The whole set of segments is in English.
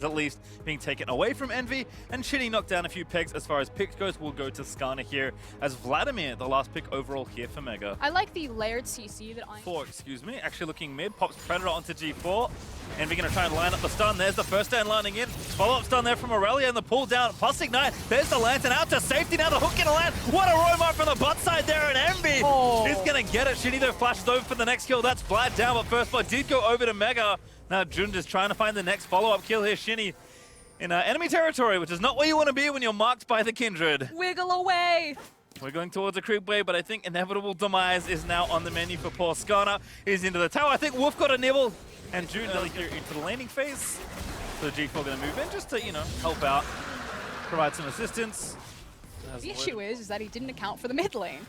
at least being taken away from Envy, and Shitty knocked down a few pegs as far as picks goes. Will go to Skana here as Vladimir, the last pick overall here for Mega. I like the layered CC that I... Excuse me, actually looking mid, pops Predator onto G4. Envy gonna try and line up the stun. There's the first stun lining in. Follow-up stun there from Aurelia and the pull down. Plus Ignite. There's the Lantern out to safety. Now the hook gonna land. What a roam up from the butt side there, and Envy is gonna get it. Shitty though flashes over for the next kill. That's Vlad down, but first blood did go over to Mega. Now Jun just trying to find the next follow-up kill here. Shinny in enemy territory, which is not where you want to be when you're marked by the Kindred. Wiggle away! We're going towards a creep wave, but I think inevitable demise is now on the menu for poor Skana. He's into the tower. I think Wolf got a nibble, and June early here into the laning phase. So G4 going to move in just to, you know, help out, provide some assistance. The issue is that he didn't account for the mid lane.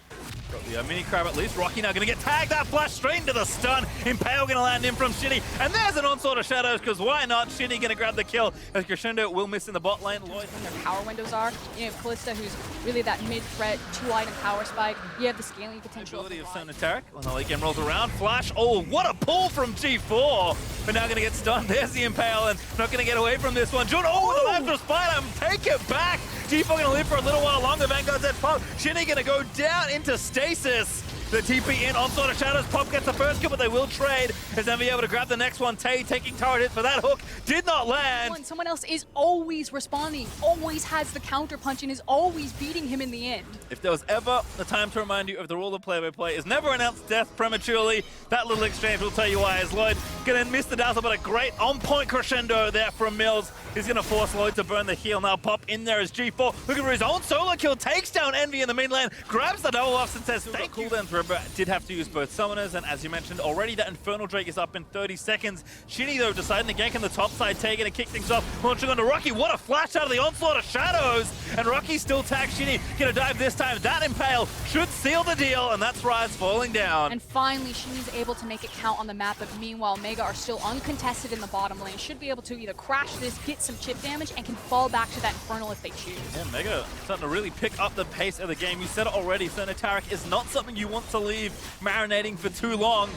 Got the mini crab at least. Rocky now going to get tagged. That flash straight into the stun. Impale going to land in from Shitty. And there's an onslaught of shadows, because why not? Shitty going to grab the kill as Crescendo will miss in the bot lane. Lloyd. When their power windows are, you have Kalista, who's really that mid-threat, two-item power spike. You have the scaling potential. Ability of Sonateric when the late game rolls around. Flash. Oh, what a pull from G4. But now going to get stunned. There's the Impale, and not going to get away from this one. Jun, oh, the left of Spider. Take it back. G4 going to live for a little while longer. Vanguard's at pop. Shinny going to go down into stasis. The TP in, onslaught of shadows. Pop gets the first kill, but they will trade. As Envy able to grab the next one. Tay taking turret hit for that hook. Did not land. Someone else is always responding, always has the counter punch, and is always beating him in the end. If there was ever a time to remind you of the rule of play-by-play is never announce death prematurely, that little exchange will tell you why. As Lloyd gonna miss the dazzle, but a great on-point crescendo there from Mills. He's gonna force Lloyd to burn the heal. Now Pop in there as G4 looking for his own solo kill, takes down Envy in the mid lane, grabs the double offs and says thank you. Cooldowns, remember, did have to use both summoners, and as you mentioned already, that Infernal Drake is up in 30 seconds. Shinny though deciding to gank on the top side, taking to kick things off, launching onto Rocky. What a flash out of the onslaught of shadows, and Rocky still tags Shinny. Gonna dive this time. That Impale should seal the deal, and that's Rise falling down. And finally, Shinny's able to make it count on the map, but meanwhile, Mega are still uncontested in the bottom lane. Should be able to either crash this, get some chip damage, and can fall back to that Infernal if they choose. Yeah, Mega starting to really pick up the pace of the game. You said it already, Sonateric is not something you want to leave marinating for too long.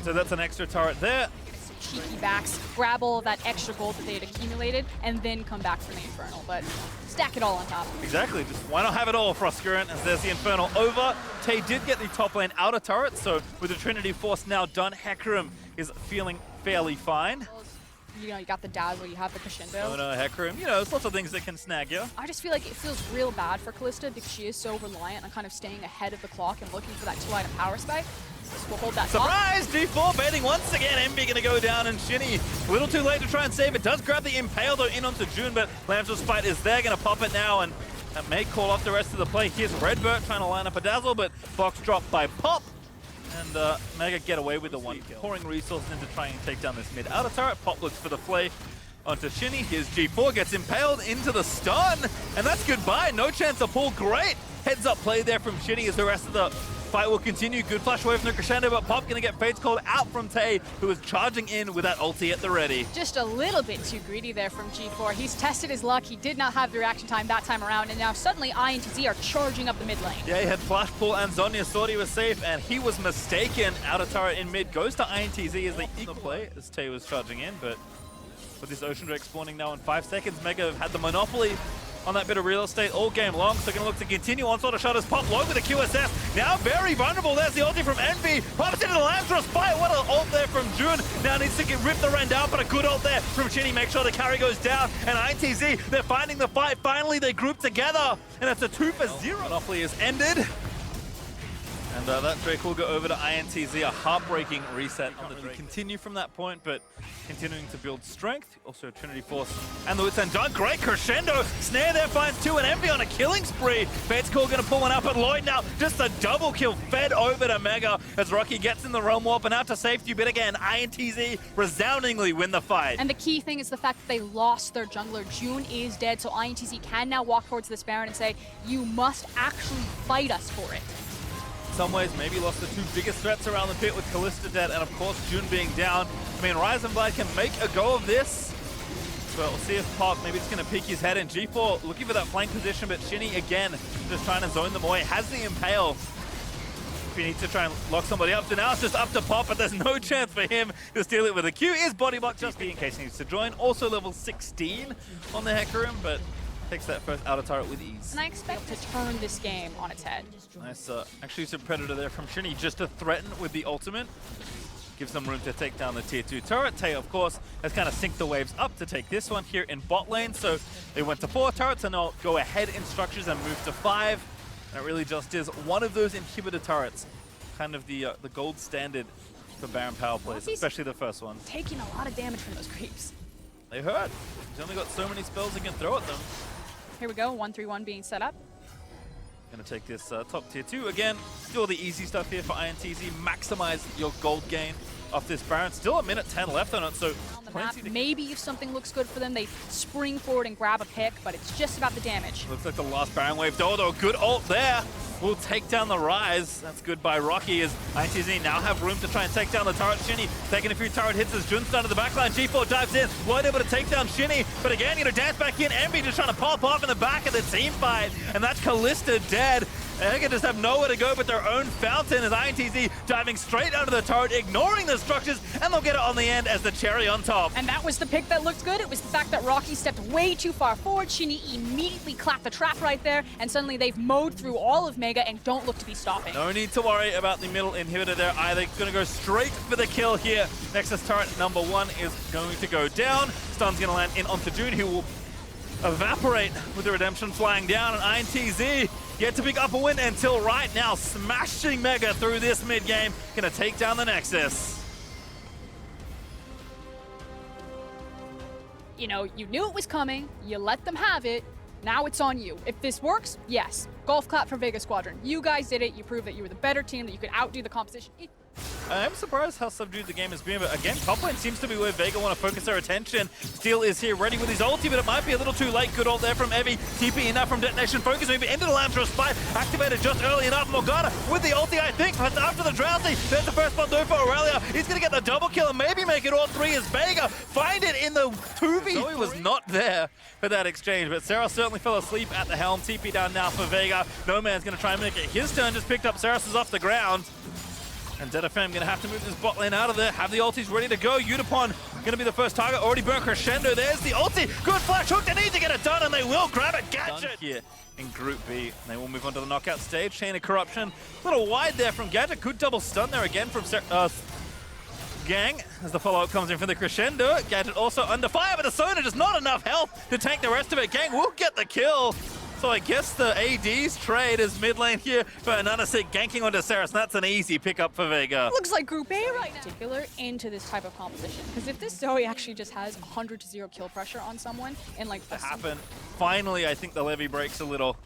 So that's an extra turret there. Some cheeky backs, grab all of that extra gold that they had accumulated, and then come back for the Infernal, but stack it all on top. Exactly, just why not have it all, Froskurant, as there's the Infernal over. Tay did get the top lane outer turret, so with the Trinity Force now done, Hecarim is feeling fairly fine. You know, you got the dazzle, you have the crescendo. Oh no, Hecarim, you know, there's lots of things that can snag you. I just feel like it feels real bad for Kalista because she is so reliant on kind of staying ahead of the clock and looking for that two-item power spike. So we'll hold that surprise! G4 baiting once again. Envy gonna go down, and Shinny a little too late to try and save it. Does grab the Impale though in onto June, but Lambswell's fight is there, gonna pop it now, and that may call off the rest of the play. Here's Redbird trying to line up a dazzle, but box dropped by Pop. And Mega get away with the one kill. Pouring resources into trying to take down this mid outer turret. Pop looks for the play onto Shinny. Here's G4, gets impaled into the stun. And that's goodbye, no chance to pull. Great heads up play there from Shinny as the rest of the fight will continue. Good flash away from the crescendo, but Pop gonna get Fates called out from Tay, who is charging in with that ulti at the ready. Just a little bit too greedy there from G4. He's tested his luck. He did not have the reaction time that time around, and now suddenly INTZ are charging up the mid lane. Yeah, he had flash pull, and Zhonya thought he was safe, and he was mistaken. Outer turret in mid goes to INTZ as they equal play as Tay was charging in, but with this Ocean Drake spawning now in 5 seconds, Mega have had the monopoly on that bit of real estate all game long, so gonna look to continue. Onslaught of Shadows. Pop low with the QSS. Now very vulnerable. There's the ulti from Envy. Pops into the Lambswell's fight. What an ult there from June. Now needs to get ripped the Ren down, but a good ult there from Shinny. Make sure the carry goes down. And INTZ, they're finding the fight. Finally, they group together. And it's a 2-for-0. Monopoly is ended. And that Drake will go over to INTZ, a heartbreaking reset on the Drake. Continue from that point, but continuing to build strength. Also Trinity Force and the Wits End done. Great crescendo. Snare there finds 2, and Envy on a killing spree. Fate's Call gonna pull one up at Lloyd now. Just a double kill fed over to Mega as Rocky gets in the Realm Warp and out to safety. But again, INTZ resoundingly win the fight. And the key thing is the fact that they lost their jungler. June is dead, so INTZ can now walk towards this Baron and say, you must actually fight us for it. In some ways, maybe lost the 2 biggest threats around the pit with Kalista dead and, of course, June being down. I mean, Rise and Vlad can make a go of this. But we'll see if Pop, maybe it's going to peek his head in. G4 looking for that flank position, but Shinny, again, just trying to zone them away. Has the Impale. If he needs to try and lock somebody up, so now it's just up to Pop, but there's no chance for him to steal it with a Q. Is body block just in case he needs to join. Also level 16 on the Hecarim, but takes that first outer turret with ease. And I expect to turn this game on its head. Nice, actually some Predator there from Shinny just to threaten with the ultimate. Gives them room to take down the tier 2 turret. Tay, of course, has kind of synced the waves up to take this one here in bot lane. So they went to 4 turrets and they'll go ahead in structures and move to 5. And it really just is one of those inhibitor turrets. Kind of the gold standard for Baron power plays, especially the first one. Taking a lot of damage from those creeps. They hurt. He's only got so many spells he can throw at them. Here we go, 1-3-1 being set up. Gonna take this top tier 2 again. Still the easy stuff here for INTZ. Maximize your gold gain off this Baron. Still a minute 10 left on it, so on the map, maybe if something looks good for them, they spring forward and grab a pick, but it's just about the damage. Looks like the last Baron wave. Dodo, good ult there. Will take down the Rise. That's good by Rocky, as INTZ now have room to try and take down the turret. Shinny taking a few turret hits as Jun's down to the backline. G4 dives in, weren't able to take down Shinny, but again, dance back in. Envy just trying to pop off in the back of the team fight, and that's Kalista dead. They can just have nowhere to go but their own fountain as INTZ diving straight under the turret, ignoring the structures, and they'll get it on the end as the cherry on top. And that was the pick that looked good. It was the fact that Rocky stepped way too far forward. Shinny immediately clapped the trap right there, and suddenly they've mowed through all of Mega and don't look to be stopping. No need to worry about the middle inhibitor there either. It's going to go straight for the kill here. Nexus turret number 1 is going to go down. Stun's going to land in onto June, who will evaporate with the redemption flying down, and INTZ yet to pick up a win until right now, smashing Mega through this mid game, gonna take down the Nexus. You know, you knew it was coming, you let them have it, now it's on you. If this works, yes, golf clap for Vega Squadron. You guys did it, you proved that you were the better team, that you could outdo the competition. I'm surprised how subdued the game has been, but again, top lane seems to be where Vega want to focus their attention. Steel is here ready with his ulti, but it might be a little too late. Good ult there from Evie. TP in now from Detonation Focus, maybe into the Lamb Spite, activated just early enough. Morgana with the ulti, I think, but after the Drowsy, there's the first bundle for Aurelia. He's going to get the double kill and maybe make it all 3 as Vega find it in the 2v. Zoe was not there for that exchange, but Sarah certainly fell asleep at the helm. TP down now for Vega. No Man's going to try and make it his turn, just picked up Saras's off the ground. And Dedafem going to have to move this bot lane out of there, have the ultis ready to go. Udapon going to be the first target, already burnt Crescendo. There's the ulti, good flash hook, they need to get it done, and they will grab it. Gadget here in Group B. They will move on to the knockout stage. Chain of Corruption, a little wide there from Gadget. Good double stun there again from Gang, as the follow-up comes in for the Crescendo. Gadget also under fire, but the Sona just not enough health to tank the rest of it. Gang will get the kill. So I guess the AD's trade is mid lane here for Ananasik ganking onto Saras, and that's an easy pickup for Vega. Looks like Group A right now. Particular into this type of composition, because if this Zoe actually just has 100-0 kill pressure on someone and like to happen, finally I think the levy breaks a little,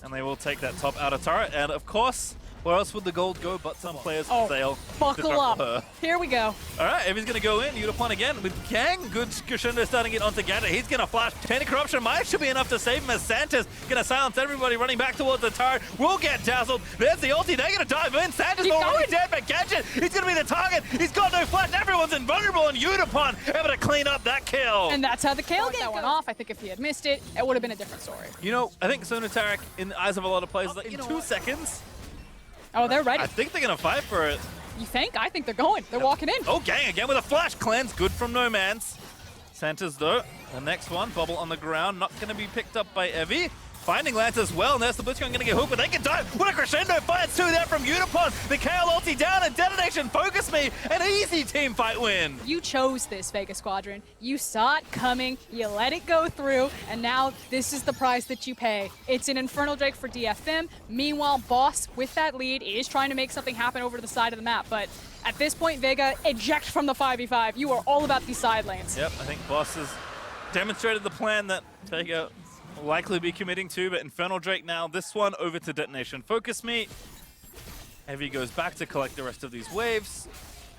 and they will take that top outer turret, and of course, where else would the gold go but some players fail? Buckle up. Here we go. All right, Evie's going to go in. Udapon again with Gang. Good Crescendo starting it onto Gadget. He's going to flash. Chain of Corruption might should be enough to save him as Santa's going to silence everybody running back towards the turret. Will get dazzled. There's the ulti. They're going to dive in. Santa's already dead, but Gadget, he's going to be the target. He's got no flash. Everyone's invulnerable, and Udapon able to clean up that kill. And that's how the kill game went off. I think if he had missed it, it would have been a different story. You know, I think Sonatarek, in the eyes of a lot of players, like in 2 seconds, oh, they're ready. I think they're going to fight for it. You think? I think they're going. They're walking in. Oh, Gang again with a flash cleanse. Good from No Man's. Santa's, though. The next one, Bubble on the ground. Not going to be picked up by Evie. Finding Lance as well, and there's the Blitzcrank going to get hooked, but they can dive. What a Crescendo finds 2 there from Udapon. The KO ulti down, and Detonation Focus Me. An easy team fight win. You chose this, Vega Squadron. You saw it coming, you let it go through, and now this is the price that you pay. It's an Infernal Drake for DFM. Meanwhile, Boss, with that lead, is trying to make something happen over to the side of the map, but at this point, Vega, eject from the 5v5. You are all about these side lanes. Yep, I think Boss has demonstrated the plan that Vega will likely be committing to, but Infernal Drake now, this one over to Detonation Focus Me. Evie goes back to collect the rest of these waves,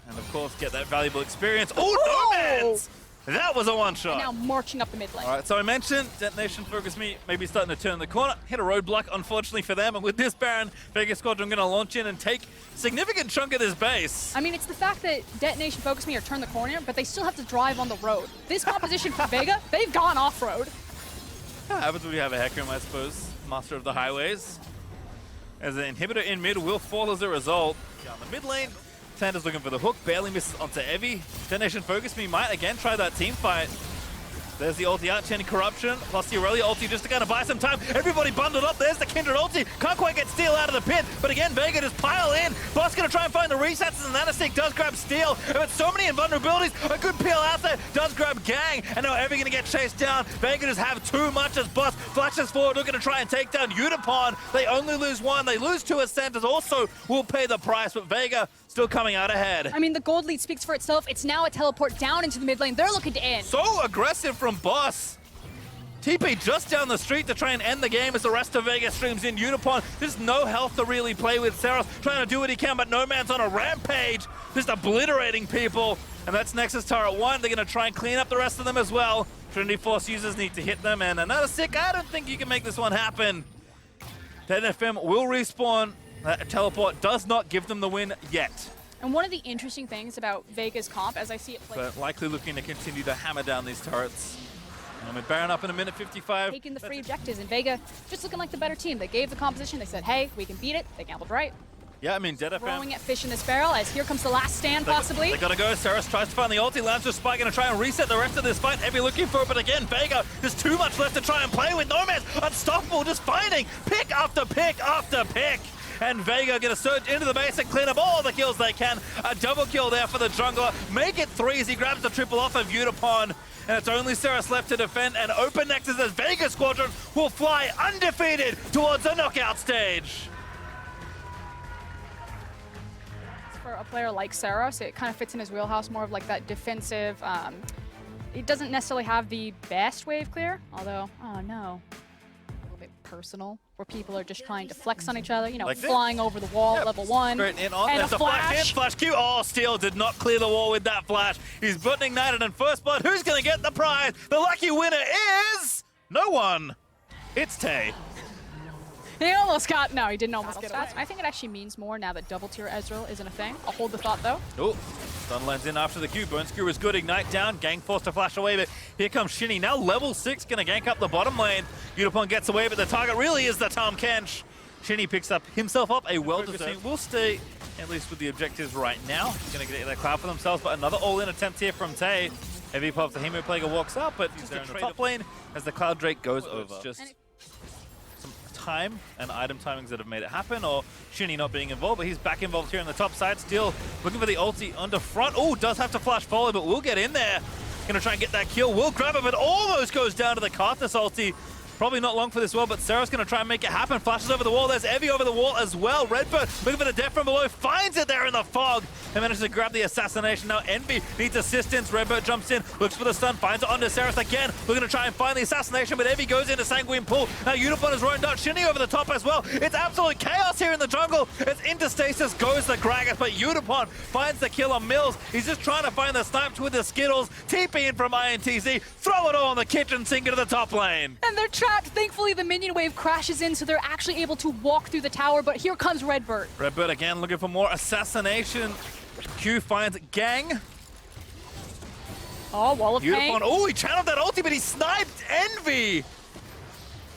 and of course get that valuable experience. Oh, No Man's! That was a one-shot. Now marching up the mid lane. All right, so I mentioned Detonation Focus Me maybe starting to turn the corner. Hit a roadblock, unfortunately for them, and with this Baron, Vega Squadron going to launch in and take a significant chunk of this base. I mean, it's the fact that Detonation Focus Me or turn the corner, but they still have to drive on the road. This composition for Vega, they've gone off-road. What happens when you have a Hecarim, I suppose? Master of the highways. as an inhibitor in mid will fall as a result. Down the mid lane, Sanders looking for the hook, barely misses onto Evie. Detonation Focus Me might again try that team fight. There's the ulti out, Chain Corruption, plus the Aurelia ulti just to kind of buy some time. Everybody bundled up, there's the Kindred ulti. Can't quite get Steel out of the pit, but again, Vega just pile in. Boss gonna try and find the resets, and Nanostick does grab Steel. But so many invulnerabilities, a good peel out there, does grab Gang, and now Evie gonna get chased down. Vega just have too much as Boss flashes forward, looking to try and take down Unipon. They only lose one, they lose two as Santos also will pay the price, but Vega still coming out ahead. I mean, the gold lead speaks for itself. It's now a teleport down into the mid lane. They're looking to end. So aggressive from Boss. TP just down the street to try and end the game as the rest of Vegas streams in. Unipon, there's no health to really play with. Saros trying to do what he can, but No Man's on a rampage, just obliterating people. And that's Nexus turret 1. They're going to try and clean up the rest of them as well. Trinity Force users need to hit them, and another sick. I don't think you can make this one happen. Dead FM will respawn. Teleport does not give them the win yet. And one of the interesting things about Vega's comp, as I see it play, But likely looking to continue to hammer down these turrets. And with Baron up in a minute 55. taking the free objectives, and Vega just looking like the better team. They gave the composition, they said, hey, we can beat it. They gambled right. Yeah, I mean, Dead FM. Throwing at fish in this barrel, as here comes the last stand, possibly. They gotta go. Saros tries to find the ulti. Lancer Spike gonna try and reset the rest of this fight. Evie looking for it, but again, Vega, there's too much left to try and play with. No Man's unstoppable, just finding pick after pick after pick. And Vega gonna surge into the base and clean up all the kills they can. A double kill there for the jungler. Make it 3 as he grabs the triple off of Unipon. And it's only Saros left to defend, and open Nexus as Vega Squadron will fly undefeated towards the knockout stage. For a player like Saros, it kind of fits in his wheelhouse, more of like that defensive. It doesn't necessarily have the best wave clear, although, oh no, a little bit personal, where people are just trying to flex on each other, you know, Like flying over the wall at level 1. Straight in on. And There's a flash. Flash Q. Oh, Steel did not clear the wall with that flash. He's button ignited in first blood. Who's going to get the prize? The lucky winner is no one. It's Tay. He almost got, no, he didn't almost get it. I think it actually means more now that double tier Ezreal isn't a thing. I'll hold the thought though. Oh, Stun lands in after the Q. Bone Skewer is good. Ignite down. Gang forced to flash away, but here comes Shinny. Now level 6, going to gank up the bottom lane. Unipon gets away, but the target really is the Tahm Kench. Shinny picks up himself up a well-deserved. We'll stay at least with the objectives right now. Going to get that cloud for themselves, but another all-in attempt here from Tay. Heavy pops the Hemo Plague walks out, but he's there in the top lane as the Cloud Drake goes over. It's just some time and item timings that have made it happen, or Shinny not being involved, but he's back involved here on the top side. Still looking for the ulti under front. Oh, does have to flash forward, but we'll get in there. Gonna try and get that kill. We'll grab it, but almost goes down to the Karthus ulti. Probably not long for this well, but Sarah's going to try and make it happen. Flashes over the wall. There's Evie over the wall as well. Redbird looking for the death from below. Finds it there in the fog. And manages to grab the assassination. Now Envy needs assistance. Redbird jumps in, looks for the stun, finds it onto Saros again. We're going to try and find the assassination, but Evie goes into Sanguine Pool. Now Unipon is rolling down. Shinny over the top as well. It's absolute chaos here in the jungle. As into stasis goes the Gragas, but Unipon finds the kill on Mills. He's just trying to find the snipes with the Skittles. TP in from INTZ. Throw it all in the kitchen sink into the top lane. And they're trapped. Thankfully, the minion wave crashes in, so they're actually able to walk through the tower, but here comes Redbird. Redbird again looking for more assassination. Q finds Gang. Oh, Wall of Pain. Oh, he channeled that ulti, but he sniped Envy.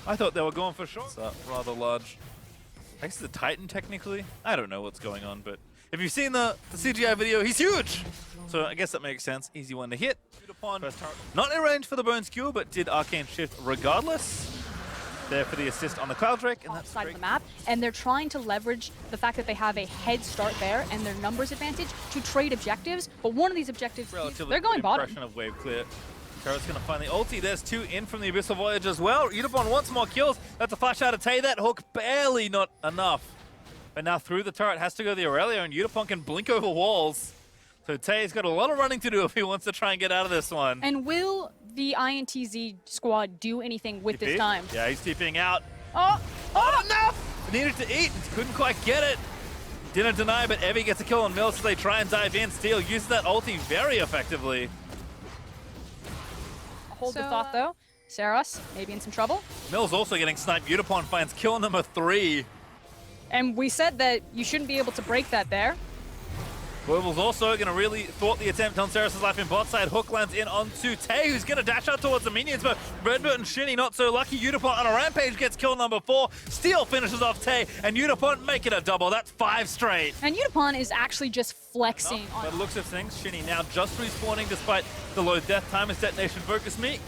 I thought they were going for sure. It's rather large. I guess the Titan, technically. I don't know what's going on, but if you've seen the CGI video, he's huge. So I guess that makes sense. Easy one to hit. Not in range for the Bone Skewer, but did Arcane Shift regardless. There for the assist on the Cloud Drake, and that's side of the map, and they're trying to leverage the fact that they have a head start there and their numbers advantage to trade objectives. But one of these objectives, they're going bottom. Impression of wave clear. Carrot's gonna find the ulti. There's 2 in from the Abyssal Voyage as well. Unipon wants more kills. That's a flash out of Tay. That hook barely not enough. But now through the turret has to go the Aurelia, and Unipon can blink over walls. So Tay's got a lot of running to do if he wants to try and get out of this one. And will the INTZ squad do anything with this time? Yeah, he's TPing out. Oh, Enough! Needed to eat, couldn't quite get it. Didn't deny, but Evie gets a kill on Mills, so they try and dive in. Steel uses that ulti very effectively. Hold the thought though. Saros, maybe in some trouble. Mills also getting sniped. Unipon finds kill number 3. And we said that you shouldn't be able to break that there. Global's also going to really thwart the attempt on Ceres' life in bot side. Hook lands in onto Tay, who's going to dash out towards the minions, but Redbird and Shinny not so lucky. Udapont on a rampage gets kill number 4. Steel finishes off Tay, and Udapont make it a double. That's 5 straight. And Udapont is actually just flexing. By the looks of things, Shinny now just respawning despite the low death time as Detonation focus me.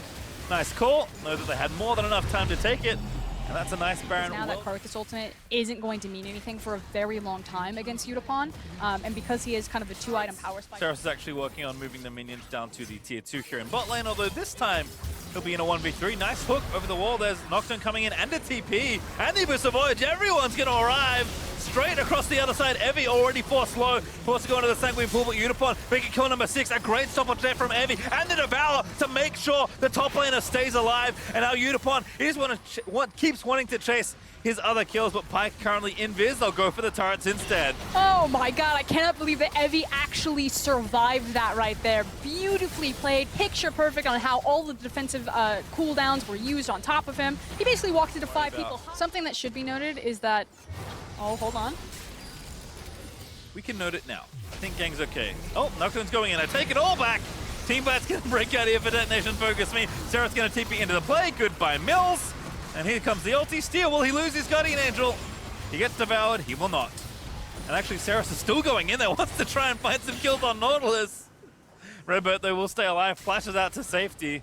Nice call. Know that they had more than enough time to take it. And that's a nice Baron. Now that Crocus ultimate isn't going to mean anything for a very long time against Udapon, and because he is kind of a 2-item power spike. Ceres is actually working on moving the minions down to the tier 2 here in bot lane, although this time he'll be in a 1v3. Nice hook over the wall. There's Nocturne coming in and a TP. And the Abyss of Voyage. Everyone's going to arrive. Straight across the other side, Evie already forced low, forced to go into the Sanguine Pool, but Udapon making kill number 6. A great stop there from Evie and the Devour to make sure the top laner stays alive. And now Udapon is keeps wanting to chase his other kills, but Pyke currently invis. They'll go for the turrets instead. Oh my god, I cannot believe that Evie actually survived that right there. Beautifully played, picture perfect on how all the defensive cooldowns were used on top of him. He basically walked into 5 people. Something that should be noted is that... Oh, hold on. We can note it now. I think gang's okay. Oh, Nocturne's going in. I take it all back. Team Bat's going to break out here for Detonation Focus Me. Sereth's going to TP into the play. Goodbye, Mills. And here comes the ulti. Steel, will he lose his Guardian Angel? He gets devoured. He will not. And actually, Ceres is still going in there. Wants to try and find some kills on Nautilus. Redbird, though, will stay alive. Flashes out to safety.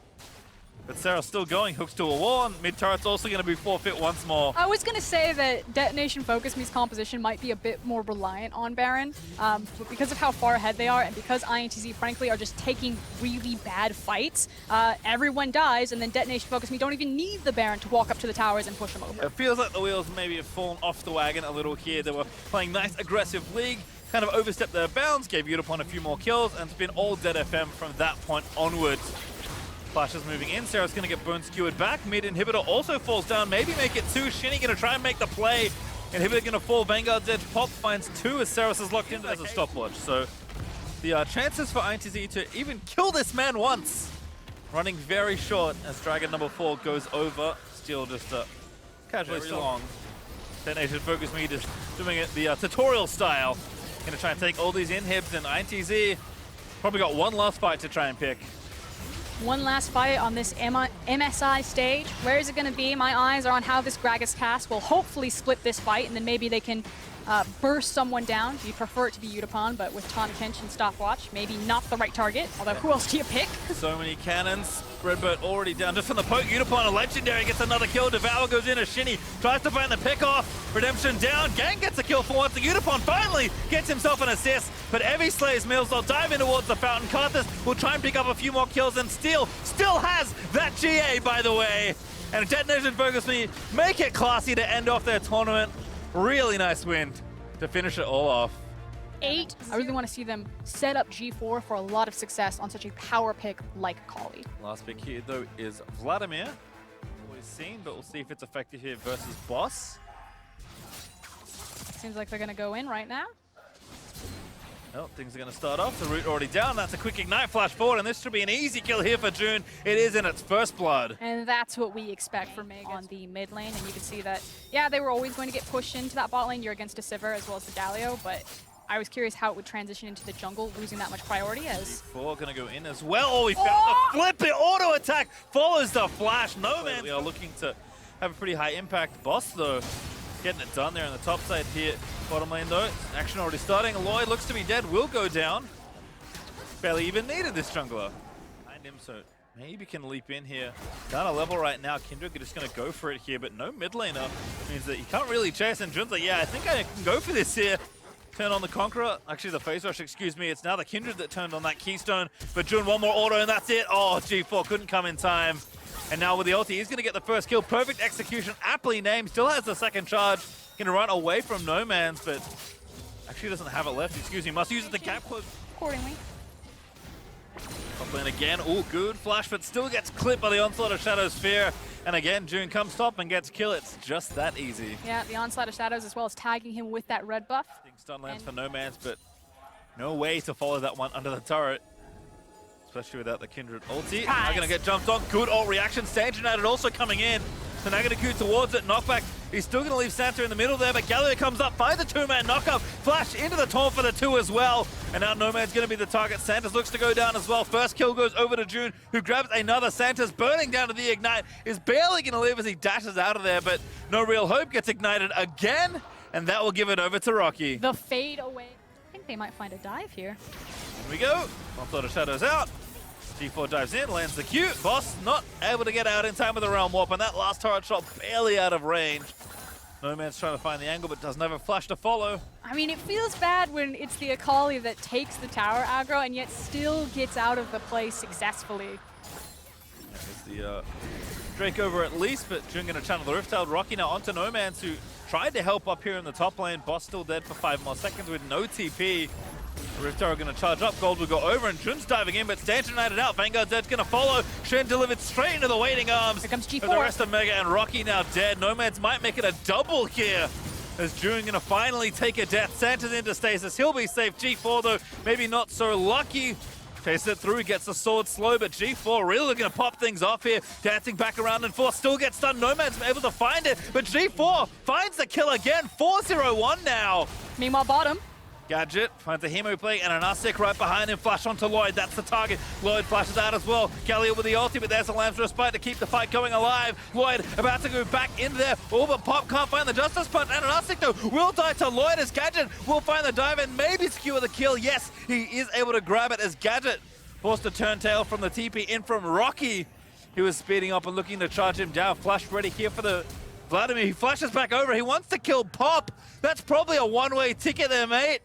But Sarah's still going, hooks to a wall, and mid-turret's also going to be forfeit once more. I was going to say that Detonation Focus Me's composition might be a bit more reliant on Baron, but because of how far ahead they are, and because INTZ, frankly, are just taking really bad fights, everyone dies, and then Detonation Focus Me don't even need the Baron to walk up to the towers and push them over. It feels like the wheels maybe have fallen off the wagon a little here. They were playing nice, aggressive league, kind of overstepped their bounds, gave Udapon a few more kills, and it's been all dead FM from that point onwards. Flash is moving in. Sarah's going to get bone skewered back. Mid inhibitor also falls down. Maybe make it 2. Shinny going to try and make the play. Inhibitor going to fall. Vanguard's edge pop finds 2 as Saras is locked into as a stopwatch. So the chances for INTZ to even kill this man once running very short as Dragon number 4 goes over. Steel just casually long. Detonation Focus Me just doing it the tutorial style. Going to try and take all these inhibs, and INTZ probably got one last fight to try and pick. One last fight on this MSI stage. Where is it going to be? My eyes are on how this Gragas cast will hopefully split this fight, and then maybe they can burst someone down. You prefer it to be Udapon, but with Taunt Kench and Stopwatch, maybe not the right target. Although, who else do you pick? So many cannons. Redbird already down just from the poke. Udapon, a legendary, gets another kill. Devour goes in as Shinny tries to find the pick off. Redemption down. Gang gets a kill for once. The Udapon finally gets himself an assist, but Evie slays Mills. They'll dive in towards the fountain. Karthus will try and pick up a few more kills, and Steel still has that GA, by the way. And Detonation Focus Me make it classy to end off their tournament. Really nice win to finish it all off. 8. I really want to see them set up G4 for a lot of success on such a power pick like Kali. Last pick here, though, is Vladimir. Always seen, but we'll see if it's effective here versus Boss. Seems like they're going to go in right now. Well, things are going to start off. The root already down. That's a quick ignite flash forward, and this should be an easy kill here for June. It is in its first blood. And that's what we expect from Mega on the mid lane. And you can see that, yeah, they were always going to get pushed into that bot lane. You're against a Sivir as well as the Galio, but I was curious how it would transition into the jungle, losing that much priority as... G4 going to go in as well. Oh, we found the flip it. Auto attack follows the flash. No man. We are looking to have a pretty high impact. Boss, though, getting it done there on the top side here. Bottom lane, though, action already starting. Lloyd looks to be dead, will go down. Barely even needed this jungler. Behind him, so maybe can leap in here. Down a level right now. Kindred just going to go for it here, but no mid laner. Means that he can't really chase, and Jun's like, yeah, I think I can go for this here. Turn on the Conqueror. Actually, the Phase Rush, excuse me. It's now the Kindred that turned on that Keystone. But Jun, one more auto, and that's it. Oh, G4 couldn't come in time. And now with the ulti, he's going to get the first kill. Perfect execution, aptly named. Still has the second charge. Going to run away from No Man's, but actually doesn't have it left. Excuse me, must use it to cap close. Accordingly. Top lane again. Oh, good flash, but still gets clipped by the Onslaught of Shadow's Fear. And again, June comes top and gets kill. It's just that easy. Yeah, the Onslaught of Shadows as well as tagging him with that red buff. Stun lands for No Man's, but no way to follow that one under the turret. Especially without the Kindred ulti. Now going to get jumped on. Good ult reaction. Stage United also coming in. So now going to queue towards it. Knockback He's still going to leave Santa in the middle there, but Galio comes up, finds a two-man knockup, flash into the taunt for the 2 as well. And now Nomad's going to be the target. Santas looks to go down as well. First kill goes over to June, who grabs another. Santa's burning down to the Ignite, is barely going to live as he dashes out of there, but no real hope, gets ignited again, and that will give it over to Rocky. The fade away. I think they might find a dive here. Here we go. Onslaught of Shadows out. G4 dives in, lands the Q. Boss not able to get out in time with the Realm Warp, and that last turret shot barely out of range. No Man's trying to find the angle, but doesn't have a flash to follow. I mean, it feels bad when it's the Akali that takes the tower aggro and yet still gets out of the play successfully. There's the Drake over at least, but June going to channel the Rift Tail. Rocky now onto No Man's, who tried to help up here in the top lane. Boss still dead for 5 more seconds with no TP. Rift Tower going to charge up, Gold will go over, and Jun's diving in, but Stanton united out. Vanguard Dead's going to follow. Shen delivered straight into the waiting arms. Here comes G4. The rest of Mega and Rocky now dead. Nomads might make it a double here, as June going to finally take a death. Santa's into stasis, he'll be safe. G4 though, maybe not so lucky. Chase it through, gets the sword slow, but G4 really looking to pop things off here. Dancing back around and force, still gets stunned. Nomad's able to find it, but G4 finds the kill again. 4-0-1 now. Meanwhile, bottom. Gadget finds a Hemo play and an Arctic right behind him. Flash onto Lloyd, that's the target. Lloyd flashes out as well. Galio with the ulti, but there's a Lamb's Respite to keep the fight going alive. Lloyd about to go back in there. Oh, but Pop can't find the Justice Punch, and an Arctic though will die to Lloyd as Gadget will find the dive and maybe secure the kill. Yes, he is able to grab it as Gadget forced to turn tail from the TP in from Rocky. He was speeding up and looking to charge him down. Flash ready here for the Vladimir. He flashes back over. He wants to kill Pop. That's probably a one-way ticket there, mate.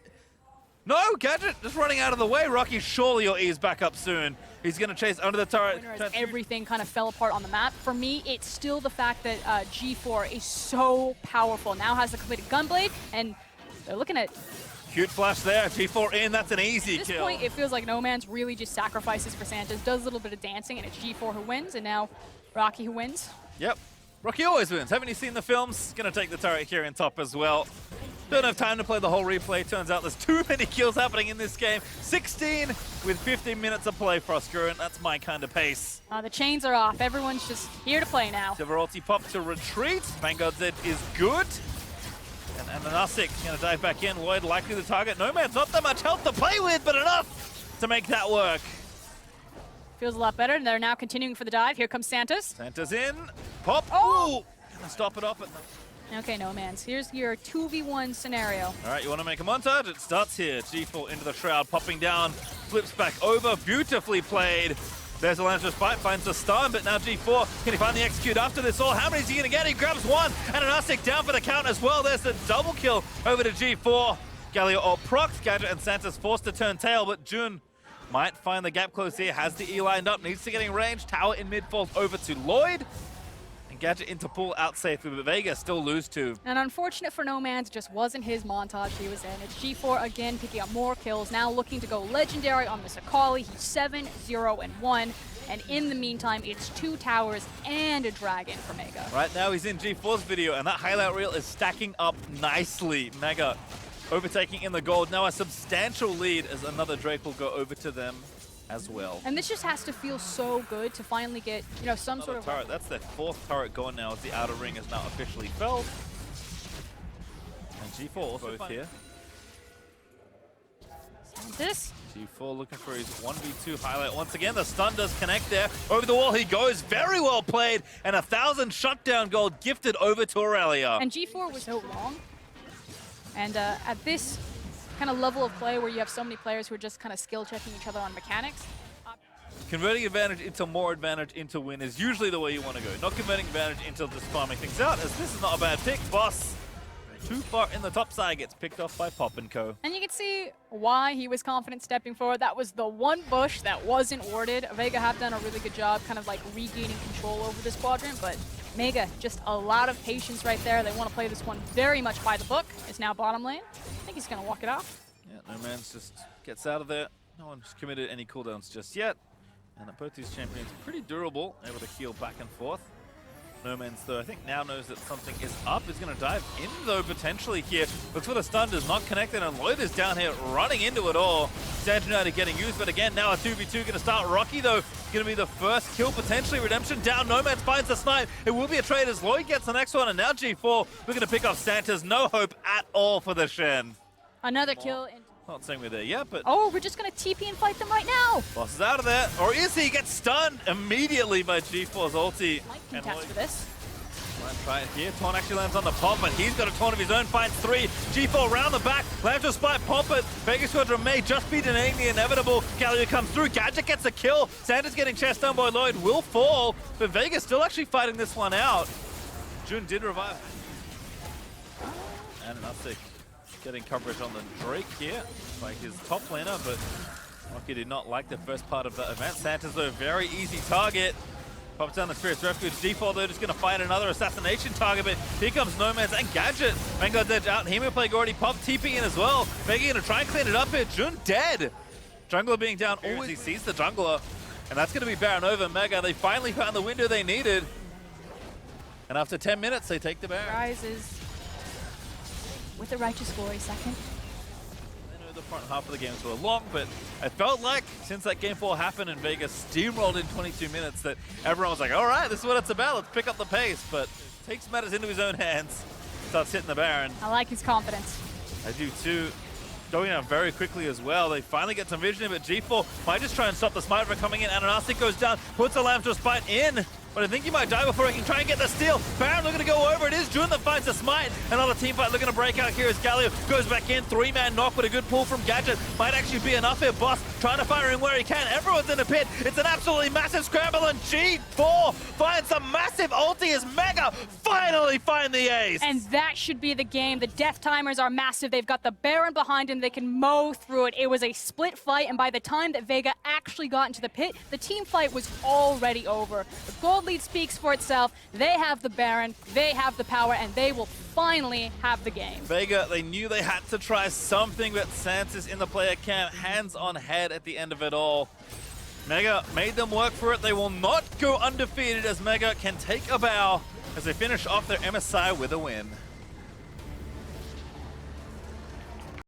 No, Gadget just running out of the way. Rocky, surely you'll ease back up soon. He's going to chase under the turret. Everything kind of fell apart on the map. For me, it's still the fact that G4 is so powerful. Now has the completed Gunblade, and they're looking at... Cute flash there. G4 in, that's an easy kill. At this point, it feels like No Man's really just sacrifices for Santas, does a little bit of dancing, and it's G4 who wins, and now Rocky who wins. Yep. Rocky always wins. Haven't you seen the films? Going to take the turret here in top as well. Don't have time to play the whole replay. Turns out there's too many kills happening in this game. 16 with 15 minutes of play, Frostgurren. That's my kind of pace. The chains are off. Everyone's just here to play now. Silveralty pop to retreat. Vanguard Z is good. And Anasik going to dive back in. Lloyd likely the target. Nomad's not that much health to play with, but enough to make that work. Feels a lot better, and they're now continuing for the dive. Here comes Santas. Santa's in. Pop. Oh! Gonna stop it off. Okay, No Man's. Here's your 2v1 scenario. All right, you want to make a montage? It starts here. G4 into the Shroud, popping down, flips back over. Beautifully played. There's a Lance Respite, finds the stun, but now G4, can he find the execute after this all? How many is he going to get? He grabs one, and an Arctic down for the count as well. There's the double kill over to G4. Galio all procs, Gadget and Santa's forced to turn tail, but Jun might find the gap close here, has the E lined up, needs to get in range. Tower in mid falls over to Lloyd. And Gadget into pull out safely, but Vega still lose two. And unfortunate for No Man's, it just wasn't his montage he was in. It's G4 again picking up more kills, now looking to go legendary on this Akali. He's 7-0-1. And in the meantime, it's 2 towers and a dragon for Mega. Right now he's in G4's video, and that highlight reel is stacking up nicely. Mega overtaking in the gold. Now a substantial lead as another Drake will go over to them as well. And this just has to feel so good to finally get, you know, some sort of turret. That's their 4th turret gone now as the outer ring is now officially felled. And G4 also both here. This G4 looking for his 1v2 highlight. Once again, the stun does connect there. Over the wall he goes. Very well played. And 1,000 shutdown gold gifted over to Aurelia. And G4 was so long. And at this kind of level of play where you have so many players who are just kind of skill checking each other on mechanics. Converting advantage into more advantage into win is usually the way you want to go. Not converting advantage into just farming things out, as this is not a bad pick. Boss, too far in the top side, gets picked off by Pop & Co. And you can see why he was confident stepping forward. That was the one bush that wasn't warded. Vega have done a really good job kind of like regaining control over this quadrant, but Mega, just a lot of patience right there. They want to play this one very much by the book. It's now bottom lane. I think he's going to walk it off. Yeah, No Man's just gets out of there. No one's committed any cooldowns just yet. And both these champions are pretty durable, able to heal back and forth. Nomans, though, I think now knows that something is up. He's going to dive in, though, potentially here. Looks for the stun, does not connect it, and Lloyd is down here running into it all. Santa United getting used, but again, now a 2v2 going to start. Rocky, though, going to be the first kill, potentially. Redemption down, Nomads finds the snipe. It will be a trade as Lloyd gets the next one, and now G4 looking to pick off Santa's. No hope at all for the Shen. Another kill. In Not saying we're there yet, but... oh, we're just going to TP and fight them right now. Boss is out of there. Or is he? Gets stunned immediately by G4's ulti. Mike can catch for this. Try it here. Taunt actually lands on the pop, but he's got a taunt of his own. Finds 3. G4 round the back. Lands to spy pop it. Vegas Squadron may just be denying the inevitable. Galio comes through. Gadget gets a kill. Sanders getting chest down by Lloyd. Will fall, but Vegas still actually fighting this one out. Jun did revive. And Anasik getting coverage on the Drake here, like his top laner, but Rocky did not like the first part of that event. Santa's, though, very easy target. Pops down the Spirit's Refuge. Default, though, just going to find another assassination target, but here comes Nomads and Gadget. Vanguard's edge out. Hemoplague already popped. TP in as well. Vega going to try and clean it up here. Jun dead. Jungler being down. Always he sees the jungler, and that's going to be Baron over Mega. They finally found the window they needed, and after 10 minutes, they take the Baron. Rises with the Righteous Glory second. The front half of the games were long, but I felt like since that game 4 happened and Vegas steamrolled in 22 minutes that everyone was like, all right, this is what it's about. Let's pick up the pace. But takes matters into his own hands. Starts hitting the Baron. I like his confidence. I do too. Going out very quickly as well. They finally get some vision, but G4 might just try and stop the smite from coming in. Ananastic goes down, puts the Lamb to a spite in. But I think he might die before he can try and get the steal. Baron looking to go over. It is Jun that finds the smite. Another team fight looking to break out here as Galio goes back in. 3-man knock, but a good pull from Gadget. Might actually be enough here. Boss trying to fire in where he can. Everyone's in the pit. It's an absolutely massive scramble, and G4 finds a massive ulti as Mega finally find the ace. And that should be the game. The death timers are massive. They've got the Baron behind him. They can mow through it. It was a split fight, and by the time that Vega actually got into the pit, the team fight was already over. The gold lead speaks for itself. They have the Baron, they have the power, and they will finally have the game. Vega, they knew they had to try something, but Santis in the player camp, hands on head at the end of it all. Mega made them work for it. They will not go undefeated as Mega can take a bow as they finish off their MSI with a win.